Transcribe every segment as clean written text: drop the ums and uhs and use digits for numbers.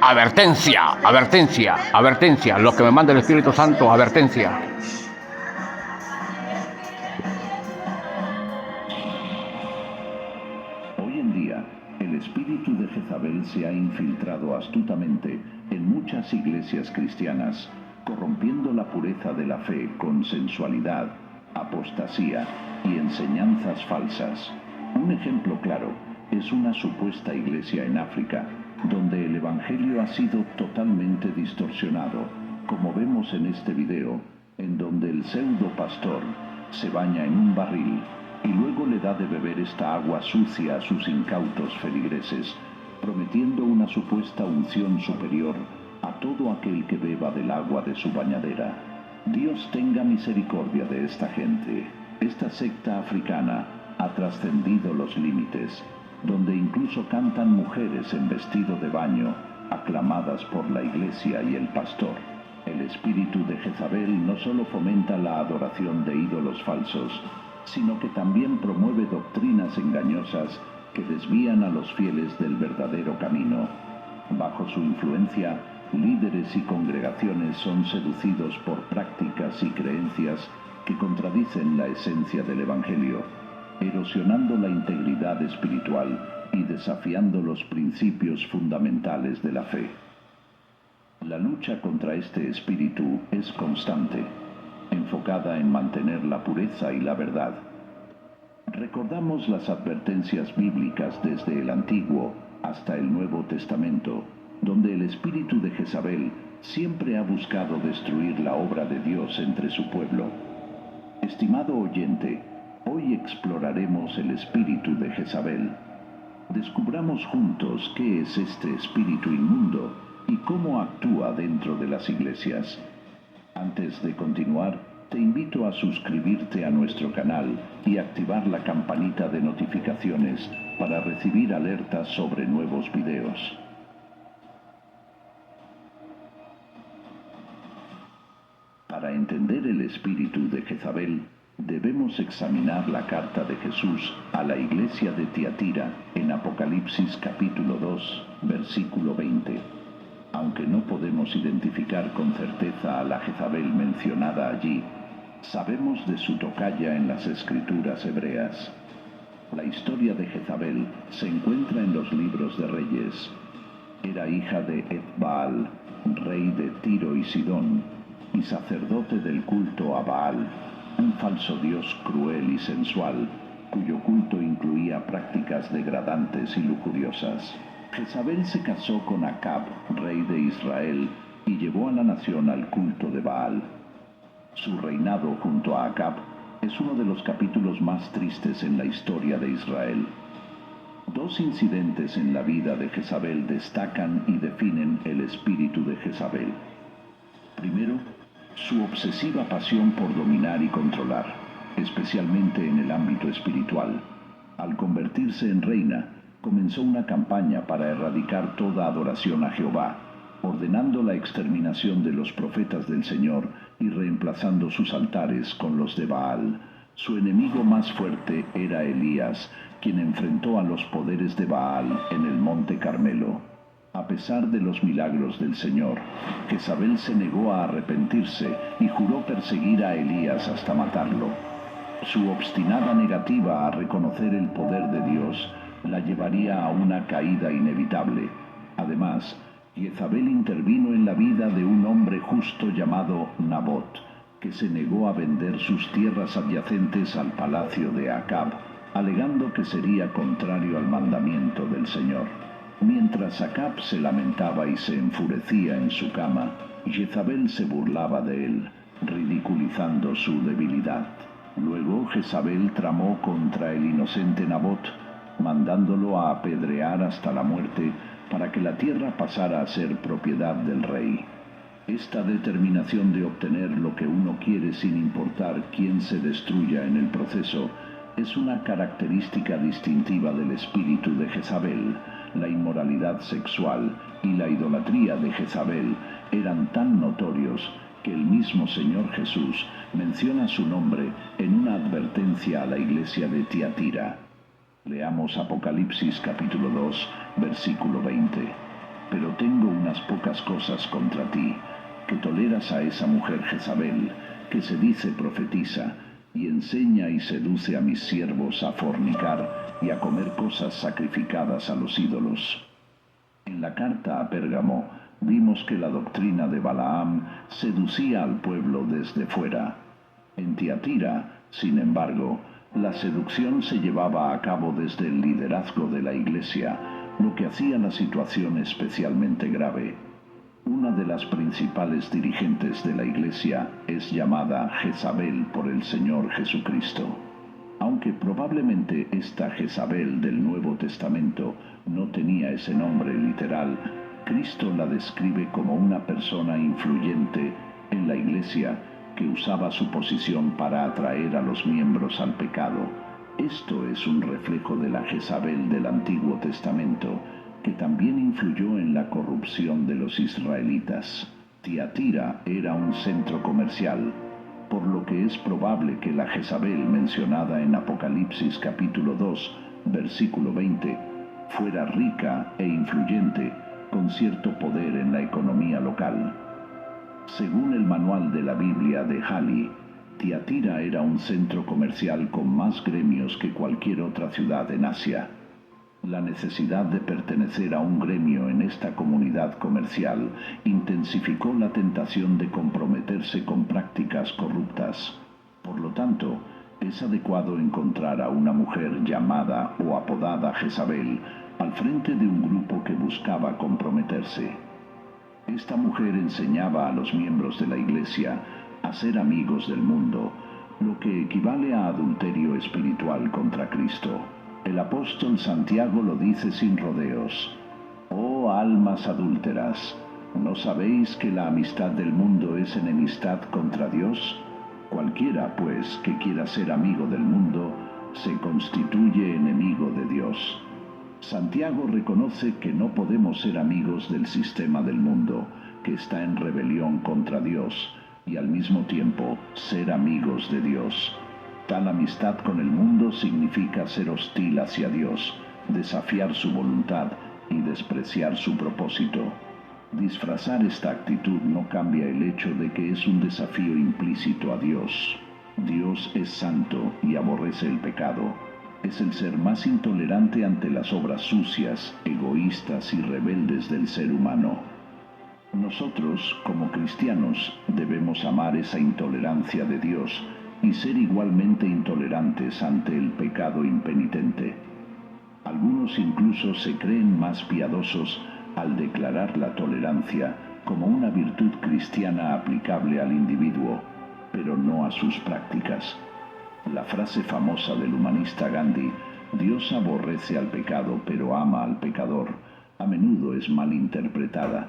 Advertencia, advertencia, advertencia. Lo que me manda el Espíritu Santo, advertencia. Hoy en día, el espíritu de Jezabel se ha infiltrado astutamente en muchas iglesias cristianas, corrompiendo la pureza de la fe con sensualidad, apostasía y enseñanzas falsas. Un ejemplo claro es una supuesta iglesia en África, donde el evangelio ha sido totalmente distorsionado, como vemos en este video, en donde el pseudo pastor se baña en un barril y luego le da de beber esta agua sucia a sus incautos feligreses, prometiendo una supuesta unción superior a todo aquel que beba del agua de su bañadera. Dios tenga misericordia de esta gente. Esta secta africana ha trascendido los límites, donde incluso cantan mujeres en vestido de baño, aclamadas por la iglesia y el pastor. El espíritu de Jezabel no solo fomenta la adoración de ídolos falsos, sino que también promueve doctrinas engañosas que desvían a los fieles del verdadero camino. Bajo su influencia, líderes y congregaciones son seducidos por prácticas y creencias que contradicen la esencia del Evangelio, erosionando la integridad espiritual y desafiando los principios fundamentales de la fe. La lucha contra este espíritu es constante, enfocada en mantener la pureza y la verdad. Recordamos las advertencias bíblicas desde el Antiguo hasta el Nuevo Testamento, donde el espíritu de Jezabel siempre ha buscado destruir la obra de Dios entre su pueblo. Estimado oyente, hoy exploraremos el espíritu de Jezabel. Descubramos juntos qué es este espíritu inmundo y cómo actúa dentro de las iglesias. Antes de continuar, te invito a suscribirte a nuestro canal y activar la campanita de notificaciones para recibir alertas sobre nuevos videos. Para entender el espíritu de Jezabel, debemos examinar la carta de Jesús a la iglesia de Tiatira en Apocalipsis capítulo 2, versículo 20. Aunque no podemos identificar con certeza a la Jezabel mencionada allí, sabemos de su tocaya en las escrituras hebreas. La historia de Jezabel se encuentra en los libros de Reyes. Era hija de Etbaal, rey de Tiro y Sidón, y sacerdote del culto a Baal, un falso dios cruel y sensual, cuyo culto incluía prácticas degradantes y lujuriosas. Jezabel se casó con Acab, rey de Israel, y llevó a la nación al culto de Baal. Su reinado junto a Acab es uno de los capítulos más tristes en la historia de Israel. Dos incidentes en la vida de Jezabel destacan y definen el espíritu de Jezabel. Primero, su obsesiva pasión por dominar y controlar, especialmente en el ámbito espiritual. Al convertirse en reina, comenzó una campaña para erradicar toda adoración a Jehová, ordenando la exterminación de los profetas del Señor y reemplazando sus altares con los de Baal. Su enemigo más fuerte era Elías, quien enfrentó a los poderes de Baal en el monte Carmelo. A pesar de los milagros del Señor, Jezabel se negó a arrepentirse y juró perseguir a Elías hasta matarlo. Su obstinada negativa a reconocer el poder de Dios la llevaría a una caída inevitable. Además, Jezabel intervino en la vida de un hombre justo llamado Nabot, que se negó a vender sus tierras adyacentes al palacio de Acab, alegando que sería contrario al mandamiento del Señor. Mientras Acab se lamentaba y se enfurecía en su cama, Jezabel se burlaba de él, ridiculizando su debilidad. Luego Jezabel tramó contra el inocente Nabot, mandándolo a apedrear hasta la muerte para que la tierra pasara a ser propiedad del rey. Esta determinación de obtener lo que uno quiere sin importar quién se destruya en el proceso es una característica distintiva del espíritu de Jezabel. La inmoralidad sexual y la idolatría de Jezabel eran tan notorios que el mismo Señor Jesús menciona su nombre en una advertencia a la iglesia de Tiatira. Leamos Apocalipsis capítulo 2, versículo 20. Pero tengo pocas cosas contra ti, que toleras a esa mujer Jezabel, que se dice profetiza, y enseña y seduce a mis siervos a fornicar y a comer cosas sacrificadas a los ídolos. En la carta a Pérgamo vimos que la doctrina de Balaam seducía al pueblo desde fuera. En Tiatira, sin embargo, la seducción se llevaba a cabo desde el liderazgo de la Iglesia, lo que hacía la situación especialmente grave. Una de las principales dirigentes de la Iglesia es llamada Jezabel por el Señor Jesucristo. Aunque probablemente esta Jezabel del Nuevo Testamento no tenía ese nombre literal, Cristo la describe como una persona influyente en la Iglesia que usaba su posición para atraer a los miembros al pecado. Esto es un reflejo de la Jezabel del Antiguo Testamento, que también influyó en la corrupción de los israelitas. Tiatira era un centro comercial, por lo que es probable que la Jezabel mencionada en Apocalipsis capítulo 2, versículo 20, fuera rica e influyente, con cierto poder en la economía local. Según el manual de la Biblia de Halley, Tiatira era un centro comercial con más gremios que cualquier otra ciudad en Asia. La necesidad de pertenecer a un gremio en esta comunidad comercial intensificó la tentación de comprometerse con prácticas corruptas. Por lo tanto, es adecuado encontrar a una mujer llamada o apodada Jezabel al frente de un grupo que buscaba comprometerse. Esta mujer enseñaba a los miembros de la Iglesia a ser amigos del mundo, lo que equivale a adulterio espiritual contra Cristo. El apóstol Santiago lo dice sin rodeos: «Oh almas adúlteras, ¿no sabéis que la amistad del mundo es enemistad contra Dios? Cualquiera, pues, que quiera ser amigo del mundo, se constituye enemigo de Dios». Santiago reconoce que no podemos ser amigos del sistema del mundo, que está en rebelión contra Dios, y al mismo tiempo ser amigos de Dios. Tal amistad con el mundo significa ser hostil hacia Dios, desafiar su voluntad y despreciar su propósito. Disfrazar esta actitud no cambia el hecho de que es un desafío implícito a Dios. Dios es santo y aborrece el pecado. Es el ser más intolerante ante las obras sucias, egoístas y rebeldes del ser humano. Nosotros, como cristianos, debemos amar esa intolerancia de Dios y ser igualmente intolerantes ante el pecado impenitente. Algunos incluso se creen más piadosos al declarar la tolerancia como una virtud cristiana aplicable al individuo, pero no a sus prácticas. La frase famosa del humanista Gandhi, «Dios aborrece al pecado pero ama al pecador», a menudo es mal interpretada.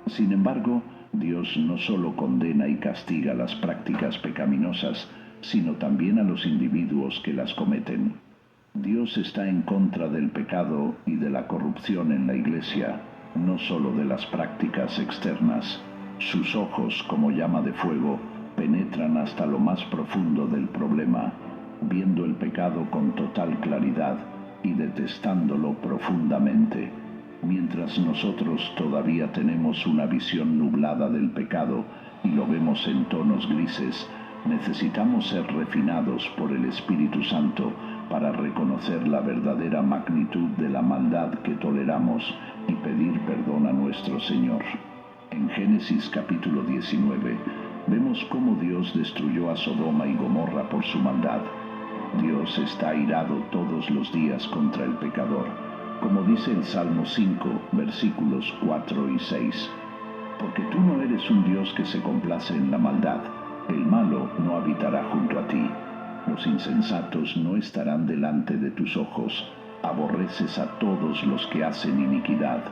Sin embargo, Dios no solo condena y castiga las prácticas pecaminosas, sino también a los individuos que las cometen. Dios está en contra del pecado y de la corrupción en la Iglesia, no solo de las prácticas externas. Sus ojos, como llama de fuego, penetran hasta lo más profundo del problema, viendo el pecado con total claridad y detestándolo profundamente. Mientras nosotros todavía tenemos una visión nublada del pecado y lo vemos en tonos grises, necesitamos ser refinados por el Espíritu Santo para reconocer la verdadera magnitud de la maldad que toleramos y pedir perdón a nuestro Señor. En Génesis capítulo 19, vemos cómo Dios destruyó a Sodoma y Gomorra por su maldad. Dios está airado todos los días contra el pecador, como dice el Salmo 5, versículos 4 y 6. Porque tú no eres un Dios que se complace en la maldad, el malo no habitará junto a ti. Los insensatos no estarán delante de tus ojos. Aborreces a todos los que hacen iniquidad.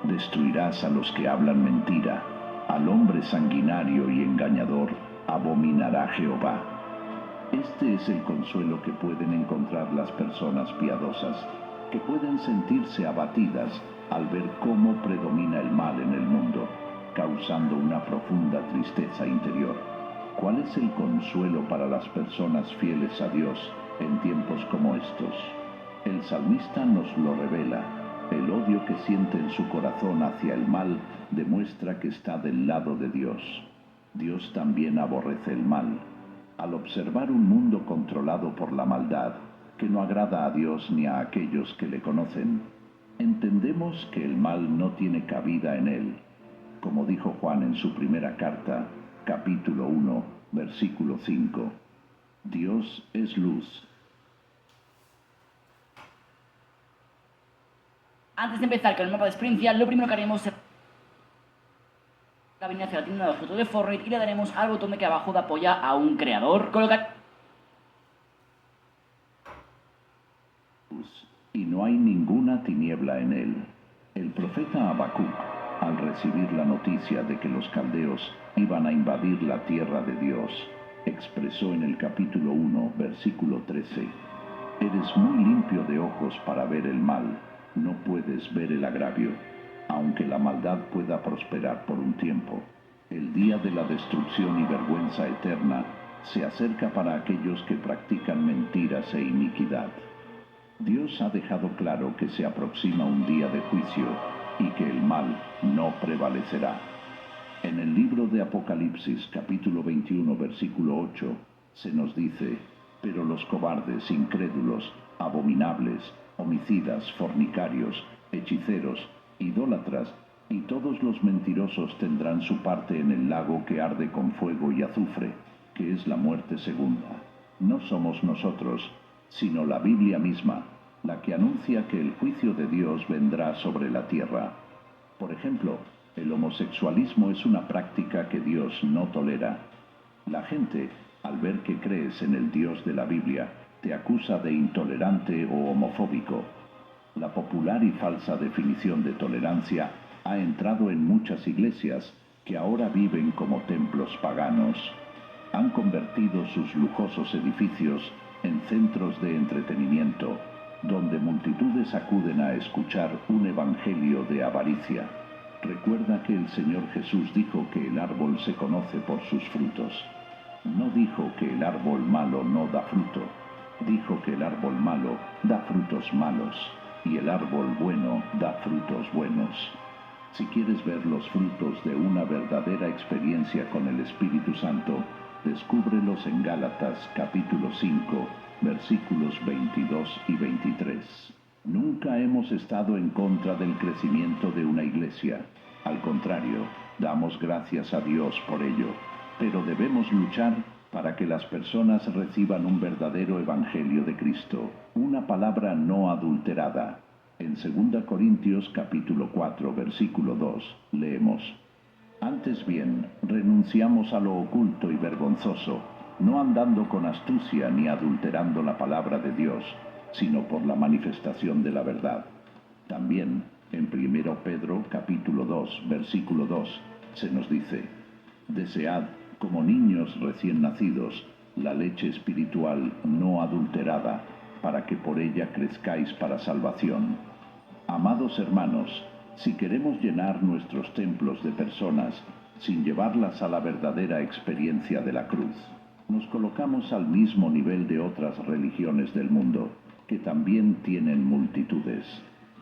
Destruirás a los que hablan mentira. Al hombre sanguinario y engañador abominará Jehová. Este es el consuelo que pueden encontrar las personas piadosas, que pueden sentirse abatidas al ver cómo predomina el mal en el mundo, causando una profunda tristeza interior. ¿Cuál es el consuelo para las personas fieles a Dios en tiempos como estos? El salmista nos lo revela. El odio que siente en su corazón hacia el mal demuestra que está del lado de Dios. Dios también aborrece el mal. Al observar un mundo controlado por la maldad, que no agrada a Dios ni a aquellos que le conocen, entendemos que el mal no tiene cabida en él. Como dijo Juan en su primera carta, capítulo 1, versículo 5, Dios es luz. Antes de empezar con el mapa de experiencia, lo primero que haremos será venir hacia la tienda de objetos de Fortnite y le daremos al botón de que abajo de apoya a un creador. Colocar y no hay ninguna tiniebla en él. El profeta Habacuc, al recibir la noticia de que los caldeos iban a invadir la tierra de Dios, expresó en el capítulo 1, versículo 13, «Eres muy limpio de ojos para ver el mal, no puedes ver el agravio, aunque la maldad pueda prosperar por un tiempo. El día de la destrucción y vergüenza eterna se acerca para aquellos que practican mentiras e iniquidad». Dios ha dejado claro que se aproxima un día de juicio y que el mal no prevalecerá. En el libro de Apocalipsis, capítulo 21, versículo 8, se nos dice, «Pero los cobardes, incrédulos, abominables, homicidas, fornicarios, hechiceros, idólatras y todos los mentirosos tendrán su parte en el lago que arde con fuego y azufre, que es la muerte segunda». No somos nosotros, sino la Biblia misma, la que anuncia que el juicio de Dios vendrá sobre la tierra. Por ejemplo, el homosexualismo es una práctica que Dios no tolera. La gente, al ver que crees en el Dios de la Biblia, te acusa de intolerante o homofóbico. La popular y falsa definición de tolerancia ha entrado en muchas iglesias que ahora viven como templos paganos. Han convertido sus lujosos edificios en centros de entretenimiento, donde multitudes acuden a escuchar un evangelio de avaricia. Recuerda que el Señor Jesús dijo que el árbol se conoce por sus frutos. No dijo que el árbol malo no da fruto, dijo que el árbol malo da frutos malos y el árbol bueno da frutos buenos. Si quieres ver los frutos de una verdadera experiencia con el Espíritu Santo, descúbrelos en Gálatas capítulo 5, versículos 22 y 23. Nunca hemos estado en contra del crecimiento de una iglesia. Al contrario, damos gracias a Dios por ello. Pero debemos luchar para que las personas reciban un verdadero evangelio de Cristo, una palabra no adulterada. En 2 Corintios capítulo 4, versículo 2, leemos, «Antes bien, renunciamos a lo oculto y vergonzoso, no andando con astucia ni adulterando la palabra de Dios, sino por la manifestación de la verdad». También, en 1 Pedro capítulo 2, versículo 2, se nos dice, «Desead, como niños recién nacidos, la leche espiritual no adulterada, para que por ella crezcáis para salvación». Amados hermanos, si queremos llenar nuestros templos de personas sin llevarlas a la verdadera experiencia de la cruz, nos colocamos al mismo nivel de otras religiones del mundo, que también tienen multitudes.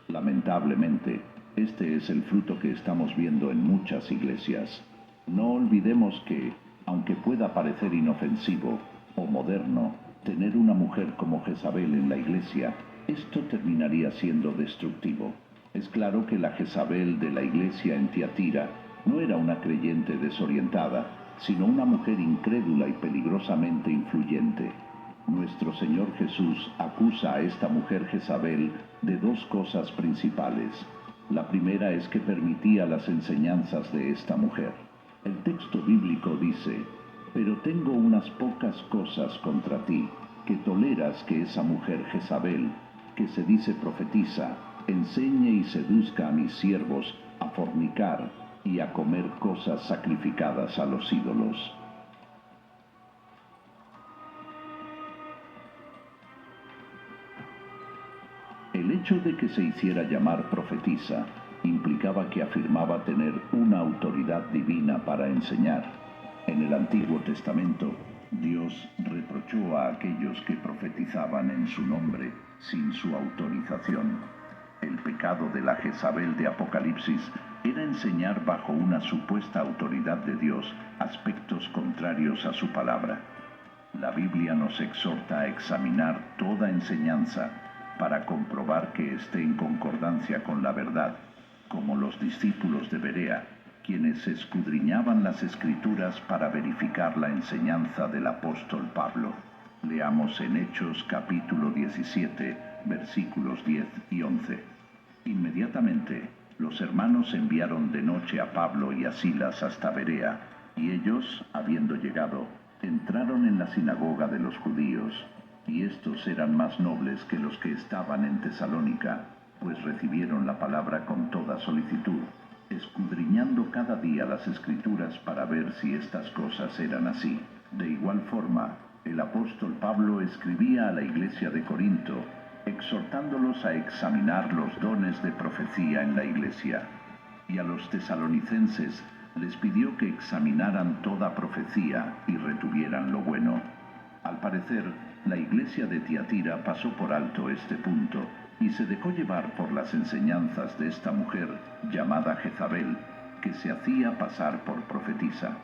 Lamentablemente, este es el fruto que estamos viendo en muchas iglesias. No olvidemos que, aunque pueda parecer inofensivo o moderno, tener una mujer como Jezabel en la iglesia, esto terminaría siendo destructivo. Es claro que la Jezabel de la iglesia en Tiatira no era una creyente desorientada, sino una mujer incrédula y peligrosamente influyente. Nuestro Señor Jesús acusa a esta mujer Jezabel de dos cosas principales. La primera es que permitía las enseñanzas de esta mujer. El texto bíblico dice, «Pero tengo unas pocas cosas contra ti, que toleras que esa mujer Jezabel, que se dice profetiza, enseñe y seduzca a mis siervos a fornicar y a comer cosas sacrificadas a los ídolos». El hecho de que se hiciera llamar profetisa implicaba que afirmaba tener una autoridad divina para enseñar. En el Antiguo Testamento, Dios reprochó a aquellos que profetizaban en su nombre sin su autorización. El pecado de la Jezabel de Apocalipsis era enseñar bajo una supuesta autoridad de Dios aspectos contrarios a su palabra. La Biblia nos exhorta a examinar toda enseñanza para comprobar que esté en concordancia con la verdad, como los discípulos de Berea, quienes escudriñaban las Escrituras para verificar la enseñanza del apóstol Pablo. Leamos en Hechos capítulo 17, versículos 10 y 11. Inmediatamente, los hermanos enviaron de noche a Pablo y a Silas hasta Berea, y ellos, habiendo llegado, entraron en la sinagoga de los judíos, y estos eran más nobles que los que estaban en Tesalónica, pues recibieron la palabra con toda solicitud, escudriñando cada día las Escrituras para ver si estas cosas eran así. De igual forma, el apóstol Pablo escribía a la iglesia de Corinto, exhortándolos a examinar los dones de profecía en la iglesia. Y a los tesalonicenses les pidió que examinaran toda profecía y retuvieran lo bueno. Al parecer, la iglesia de Tiatira pasó por alto este punto y se dejó llevar por las enseñanzas de esta mujer llamada Jezabel, que se hacía pasar por profetisa.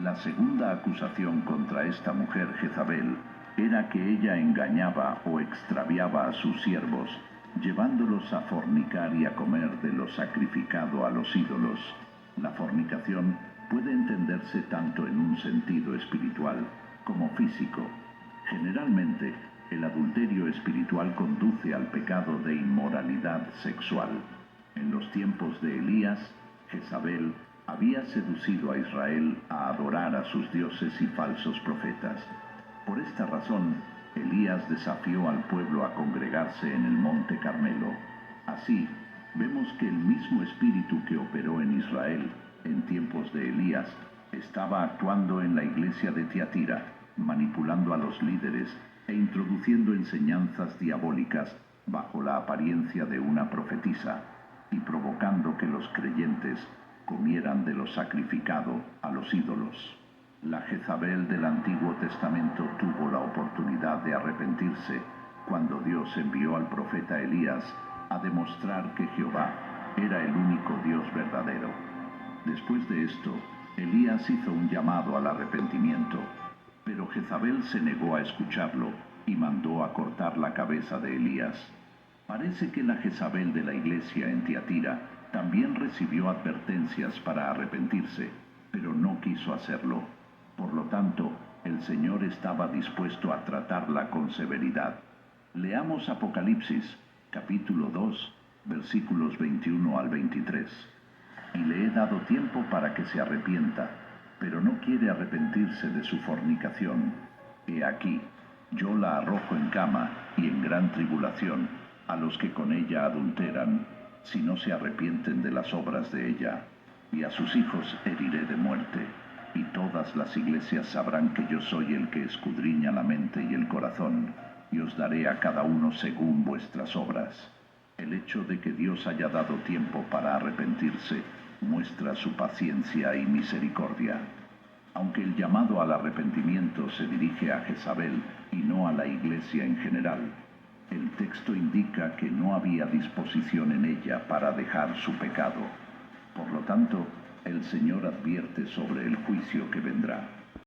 La segunda acusación contra esta mujer Jezabel era que ella engañaba o extraviaba a sus siervos, llevándolos a fornicar y a comer de lo sacrificado a los ídolos. La fornicación puede entenderse tanto en un sentido espiritual como físico. Generalmente, el adulterio espiritual conduce al pecado de inmoralidad sexual. En los tiempos de Elías, Jezabel había seducido a Israel a adorar a sus dioses y falsos profetas. Por esta razón, Elías desafió al pueblo a congregarse en el monte Carmelo. Así, vemos que el mismo espíritu que operó en Israel en tiempos de Elías estaba actuando en la iglesia de Tiatira, manipulando a los líderes e introduciendo enseñanzas diabólicas bajo la apariencia de una profetisa y provocando que los creyentes comieran de lo sacrificado a los ídolos. La Jezabel del Antiguo Testamento tuvo la oportunidad de arrepentirse cuando Dios envió al profeta Elías a demostrar que Jehová era el único Dios verdadero. Después de esto, Elías hizo un llamado al arrepentimiento, pero Jezabel se negó a escucharlo y mandó a cortar la cabeza de Elías. Parece que la Jezabel de la iglesia en Tiatira también recibió advertencias para arrepentirse, pero no quiso hacerlo. Por lo tanto, el Señor estaba dispuesto a tratarla con severidad. Leamos Apocalipsis, capítulo 2, versículos 21 al 23. Y le he dado tiempo para que se arrepienta, pero no quiere arrepentirse de su fornicación. He aquí, yo la arrojo en cama y en gran tribulación a los que con ella adulteran, si no se arrepienten de las obras de ella, y a sus hijos heriré de muerte, y todas las iglesias sabrán que yo soy el que escudriña la mente y el corazón, y os daré a cada uno según vuestras obras. El hecho de que Dios haya dado tiempo para arrepentirse muestra su paciencia y misericordia. Aunque el llamado al arrepentimiento se dirige a Jezabel y no a la iglesia en general, el texto indica que no había disposición en ella para dejar su pecado. Por lo tanto, el Señor advierte sobre el juicio que vendrá.